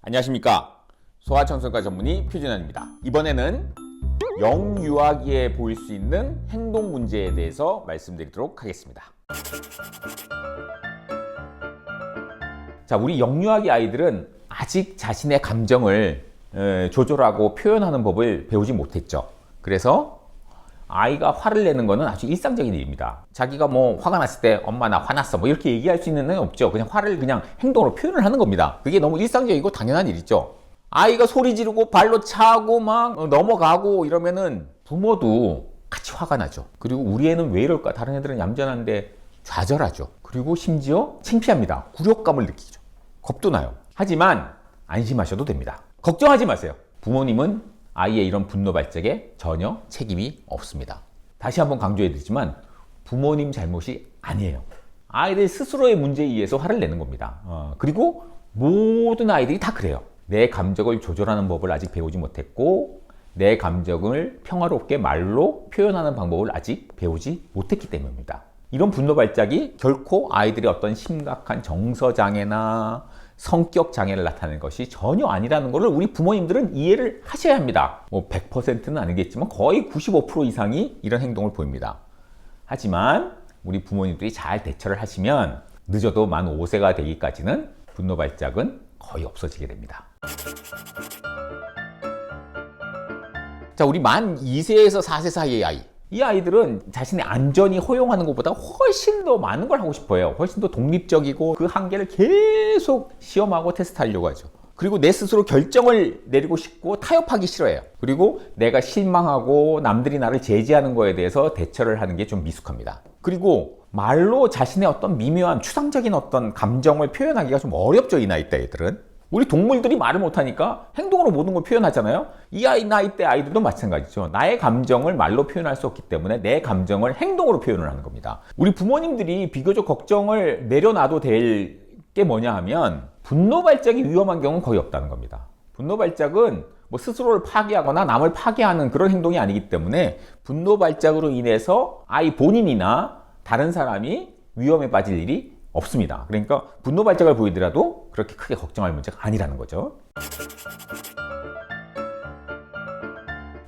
안녕하십니까. 소아청소년과 전문의 표준환입니다. 이번에는 영유아기에 보일 수 있는 행동 문제에 대해서 말씀드리도록 하겠습니다. 자, 우리 영유아기 아이들은 아직 자신의 감정을 조절하고 표현하는 법을 배우지 못했죠. 그래서 아이가 화를 내는 거는 아주 일상적인 일입니다. 자기가 뭐 화가 났을 때 엄마 나 화났어 뭐 이렇게 얘기할 수 있는 건 없죠. 그냥 화를 그냥 행동으로 표현을 하는 겁니다. 그게 너무 일상적이고 당연한 일이죠. 아이가 소리 지르고 발로 차고 막 넘어가고 이러면은 부모도 같이 화가 나죠. 그리고 우리 애는 왜 이럴까? 다른 애들은 얌전한데 좌절하죠. 그리고 심지어 창피합니다. 굴욕감을 느끼죠. 겁도 나요. 하지만 안심하셔도 됩니다. 걱정하지 마세요. 부모님은 아이의 이런 분노 발작에 전혀 책임이 없습니다. 다시 한번 강조해드리지만 부모님 잘못이 아니에요. 아이들 스스로의 문제에 의해서 화를 내는 겁니다. 그리고 모든 아이들이 다 그래요. 내 감정을 조절하는 법을 아직 배우지 못했고 내 감정을 평화롭게 말로 표현하는 방법을 아직 배우지 못했기 때문입니다. 이런 분노 발작이 결코 아이들의 어떤 심각한 정서장애나 성격 장애를 나타내는 것이 전혀 아니라는 것을 우리 부모님들은 이해를 하셔야 합니다. 뭐 100%는 아니겠지만 거의 95% 이상이 이런 행동을 보입니다. 하지만 우리 부모님들이 잘 대처를 하시면 늦어도 만 5세가 되기까지는 분노 발작은 거의 없어지게 됩니다. 자, 우리 만 2세에서 4세 사이의 아이. 이 아이들은 자신의 안전이 허용하는 것보다 훨씬 더 많은 걸 하고 싶어요. 훨씬 더 독립적이고 그 한계를 계속 시험하고 테스트하려고 하죠. 그리고 내 스스로 결정을 내리고 싶고 타협하기 싫어해요. 그리고 내가 실망하고 남들이 나를 제지하는 거에 대해서 대처를 하는 게 좀 미숙합니다. 그리고 말로 자신의 어떤 미묘한 추상적인 어떤 감정을 표현하기가 좀 어렵죠. 이 나이 때 애들은. 우리 동물들이 말을 못하니까 행동으로 모든 걸 표현하잖아요. 이 나이 때 아이들도 마찬가지죠. 나의 감정을 말로 표현할 수 없기 때문에 내 감정을 행동으로 표현을 하는 겁니다. 우리 부모님들이 비교적 걱정을 내려놔도 될 게 뭐냐 하면 분노 발작이 위험한 경우는 거의 없다는 겁니다. 분노 발작은 뭐 스스로를 파괴하거나 남을 파괴하는 그런 행동이 아니기 때문에 분노 발작으로 인해서 아이 본인이나 다른 사람이 위험에 빠질 일이 없습니다. 그러니까 분노 발작을 보이더라도 그렇게 크게 걱정할 문제가 아니라는 거죠.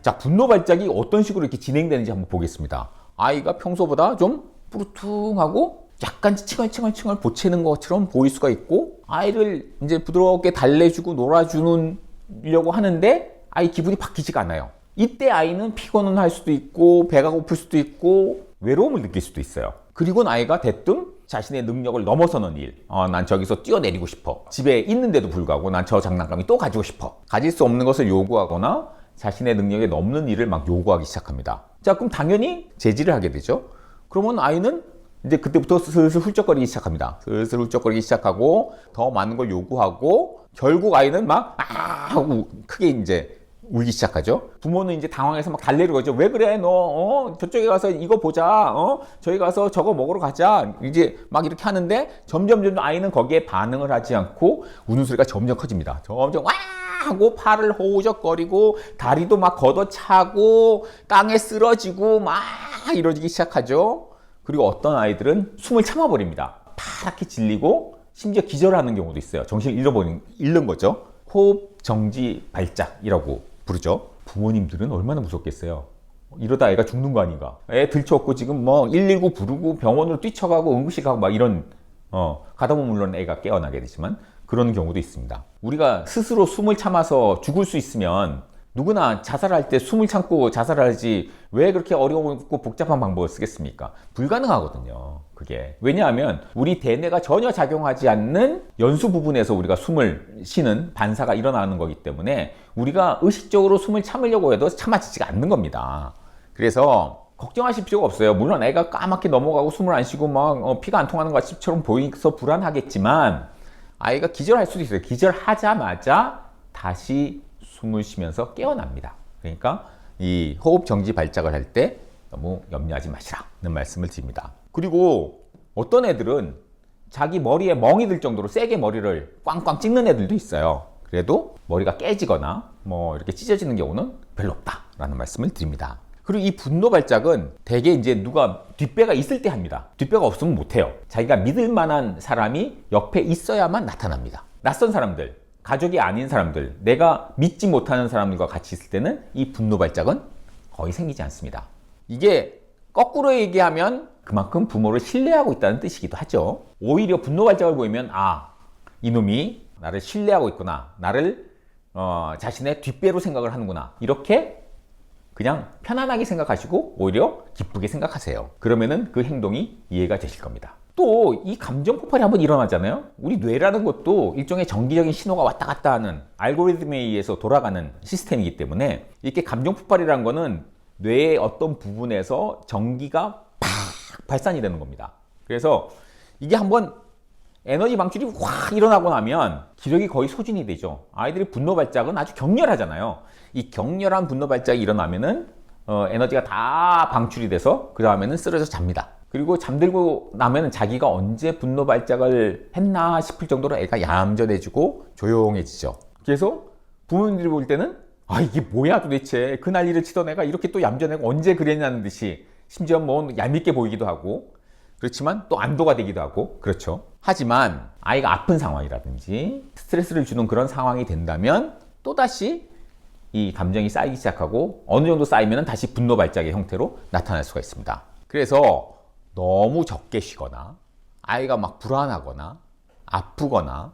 자, 분노 발작이 어떤 식으로 이렇게 진행되는지 한번 보겠습니다. 아이가 평소보다 좀 뿌르퉁하고 약간 칭얼칭얼 보채는 것처럼 보일 수가 있고 아이를 이제 부드럽게 달래주고 놀아주려고 하는데 아이 기분이 바뀌지가 않아요. 이때 아이는 피곤은 할 수도 있고 배가 고플 수도 있고 외로움을 느낄 수도 있어요. 그리고 아이가 대뜸 자신의 능력을 넘어서는 일. 난 저기서 뛰어내리고 싶어. 집에 있는데도 불구하고 난 저 장난감이 또 가지고 싶어. 가질 수 없는 것을 요구하거나 자신의 능력에 넘는 일을 막 요구하기 시작합니다. 자, 그럼 당연히 제지를 하게 되죠. 그러면 아이는 이제 그때부터 슬슬 훌쩍거리기 시작합니다. 슬슬 훌쩍거리기 시작하고 더 많은 걸 요구하고 결국 아이는 막 하고 크게 이제 울기 시작하죠. 부모는 이제 당황해서 막 달래는 거죠. 왜 그래 너 저쪽에 가서 이거 보자. 저기 가서 저거 먹으러 가자. 이제 막 이렇게 하는데 점점 아이는 거기에 반응을 하지 않고 우는 소리가 점점 커집니다. 점점 와 하고 팔을 호우적거리고 다리도 막 걷어차고 땅에 쓰러지고 막 이러기 시작하죠. 그리고 어떤 아이들은 숨을 참아버립니다. 파랗게 질리고 심지어 기절하는 경우도 있어요. 정신을 잃는 거죠. 호흡 정지 발작이라고 부르죠. 부모님들은 얼마나 무섭겠어요. 이러다 애가 죽는 거 아닌가. 애 들쳐없고 지금 뭐 119 부르고 병원으로 뛰쳐가고 응급실 가고 막 이런 가다 보면 물론 애가 깨어나게 되지만 그런 경우도 있습니다. 우리가 스스로 숨을 참아서 죽을 수 있으면 누구나 자살할 때 숨을 참고 자살하지 왜 그렇게 어려웠고 복잡한 방법을 쓰겠습니까? 불가능하거든요. 그게. 왜냐하면 우리 대뇌가 전혀 작용하지 않는 연수 부분에서 우리가 숨을 쉬는 반사가 일어나는 거기 때문에 우리가 의식적으로 숨을 참으려고 해도 참아지지가 않는 겁니다. 그래서 걱정하실 필요가 없어요. 물론 애가 까맣게 넘어가고 숨을 안 쉬고 막 피가 안 통하는 것처럼 보여서 불안하겠지만 아이가 기절할 수도 있어요. 기절하자마자 다시 숨을 쉬면서 깨어납니다. 그러니까 이 호흡 정지 발작을 할 때 너무 염려하지 마시라는 말씀을 드립니다. 그리고 어떤 애들은 자기 머리에 멍이 들 정도로 세게 머리를 꽝꽝 찍는 애들도 있어요. 그래도 머리가 깨지거나 뭐 이렇게 찢어지는 경우는 별로 없다라는 말씀을 드립니다. 그리고 이 분노 발작은 대개 이제 누가 뒷배가 있을 때 합니다. 뒷배가 없으면 못해요. 자기가 믿을 만한 사람이 옆에 있어야만 나타납니다. 낯선 사람들, 가족이 아닌 사람들, 내가 믿지 못하는 사람들과 같이 있을 때는 이 분노 발작은 거의 생기지 않습니다. 이게 거꾸로 얘기하면 그만큼 부모를 신뢰하고 있다는 뜻이기도 하죠. 오히려 분노 발작을 보이면 이놈이 나를 신뢰하고 있구나, 나를 자신의 뒷배로 생각을 하는구나, 이렇게 그냥 편안하게 생각하시고 오히려 기쁘게 생각하세요. 그러면은 그 행동이 이해가 되실 겁니다. 또 이 감정 폭발이 한번 일어나잖아요. 우리 뇌라는 것도 일종의 정기적인 신호가 왔다 갔다 하는 알고리즘에 의해서 돌아가는 시스템이기 때문에 이렇게 감정 폭발이라는 거는 뇌의 어떤 부분에서 전기가 팍 발산이 되는 겁니다. 그래서 이게 한번 에너지 방출이 확 일어나고 나면 기력이 거의 소진이 되죠. 아이들이 분노 발작은 아주 격렬하잖아요. 이 격렬한 분노 발작이 일어나면은 에너지가 다 방출이 돼서 그 다음에는 쓰러져 잡니다. 그리고 잠들고 나면 자기가 언제 분노 발작을 했나 싶을 정도로 애가 얌전해지고 조용해지죠. 그래서 부모님들이 볼 때는 이게 뭐야 도대체, 그 난리를 치던 애가 이렇게 또 얌전하고 언제 그랬냐는 듯이, 심지어 뭐 얄밉게 보이기도 하고, 그렇지만 또 안도가 되기도 하고, 그렇죠. 하지만 아이가 아픈 상황이라든지 스트레스를 주는 그런 상황이 된다면 또다시 이 감정이 쌓이기 시작하고 어느 정도 쌓이면 다시 분노 발작의 형태로 나타날 수가 있습니다. 그래서 너무 적게 쉬거나 아이가 막 불안하거나 아프거나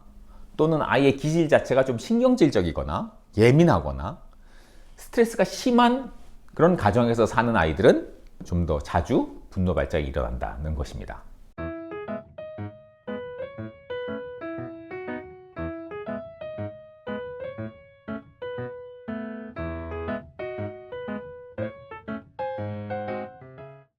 또는 아이의 기질 자체가 좀 신경질적이거나 예민하거나 스트레스가 심한 그런 가정에서 사는 아이들은 좀 더 자주 분노 발작이 일어난다는 것입니다.